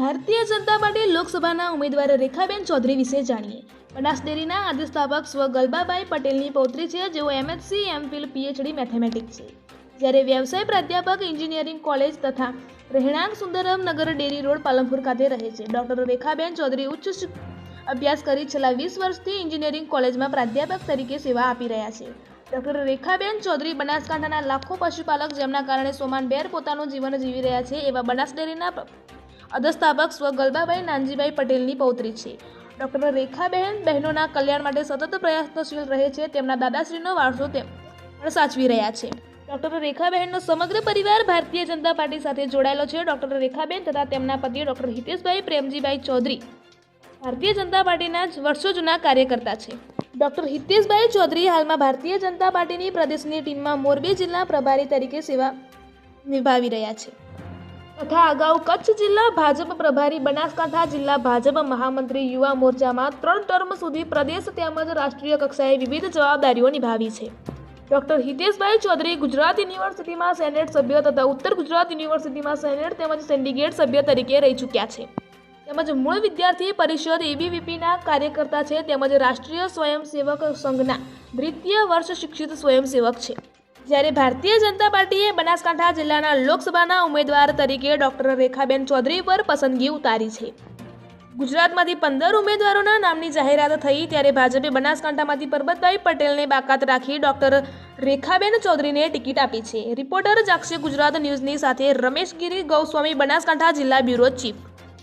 Bharatiya Janata party લોકસભાના ઉમેદવાર રેખાબેન ચૌધરી વિશે જાણીએ। બનાસ ડેરીના આદિ સ્થાપક સ્વ ગલબાભાઈ પટેલની પૌત્રી છે, જેઓ એમએસસી, એમફિલ, પીએચડી મેથેમેટિક્સ છે, જ્યારે વ્યવસાય પ્રાધ્યાપક એન્જિનિયરિંગ કોલેજ તથા રહેણાંક સુંદરમ નગર ડેરી રોડ પાલનપુર ખાતે રહે છે। ડોક્ટર રેખાબેન ચૌધરી ઉચ્ચ અભ્યાસ કરી છેલ્લા 20 વર્ષથી એન્જિનિયરિંગ કોલેજમાં પ્રાધ્યાપક તરીકે સેવા આપી રહ્યા છે। ડોક્ટર રેખાબેન ચૌધરી બનાસકાંઠાના લાખો પશુપાલક જેમના કારણે સોમાનભેર પોતાનું જીવન જીવી રહ્યા છે એવા બનાસ ડેરીના અધસ્થાપક સ્વ ગલબાભાઈ નાનજીભાઈ પટેલની પૌત્રી છે। ડોક્ટર રેખાબેન બહેનોના કલ્યાણ માટે સતત પ્રયત્નશીલ રહે છે। તેમના દાદાશ્રીનો વારસો તેમ પણ સાચવી રહ્યા છે। ડોક્ટર રેખાબહેનનો સમગ્ર પરિવાર ભારતીય જનતા પાર્ટી સાથે જોડાયેલો છે। ડોક્ટર રેખાબેન તથા તેમના પતિ ડોક્ટર હિતેશભાઈ પ્રેમજીભાઈ ચૌધરી ભારતીય જનતા પાર્ટીના વર્ષો જૂના કાર્યકર્તા છે। ડોક્ટર હિતેશભાઈ ચૌધરી હાલમાં ભારતીય જનતા પાર્ટીની પ્રદેશની ટીમમાં મોરબી જિલ્લા પ્રભારી તરીકે સેવા નિભાવી રહ્યા છે તથા અગાઉ કચ્છ જિલ્લા ભાજપ પ્રભારી, બનાસકાંઠા જિલ્લા ભાજપ મહામંત્રી, યુવા મોરચામાં 3 ટર્મ સુધી પ્રદેશ તેમજ રાષ્ટ્રીય કક્ષાએ વિવિધ જવાબદારીઓ નિભાવી છે। ડોક્ટર હિતેશભાઈ ચૌધરી ગુજરાત યુનિવર્સિટીમાં સેનેટ સભ્ય તથા ઉત્તર ગુજરાત યુનિવર્સિટીમાં સેનેટ તેમજ સિન્ડિકેટ સભ્ય તરીકે રહી ચૂક્યા છે, તેમજ મૂળ વિદ્યાર્થી પરિષદ એબીવીપીના કાર્યકર્તા છે, તેમજ રાષ્ટ્રીય સ્વયંસેવક સંઘના 2ય વર્ષ શિક્ષિત સ્વયંસેવક છે। જ્યારે ભારતીય જનતા પાર્ટીએ બનાસકાંઠા જિલ્લાના લોકસભાના ઉમેદવાર તરીકે ડોક્ટર રેખાબેન ચૌધરી પર પસંદગી ઉતારી છે। ગુજરાતમાંથી 15 ઉમેદવારોના નામની જાહેરાત થઈ ત્યારે ભાજપે બનાસકાંઠામાંથી પરબતભાઈ પટેલને બાકાત રાખી ડોક્ટર રેખાબેન ચૌધરીને ટિકિટ આપી છે। રિપોર્ટર જાક્ષી ગુજરાત ન્યૂઝની સાથે રમેશ ગિરી ગૌસ્વામી, બનાસકાંઠા જિલ્લા બ્યુરો ચીફ।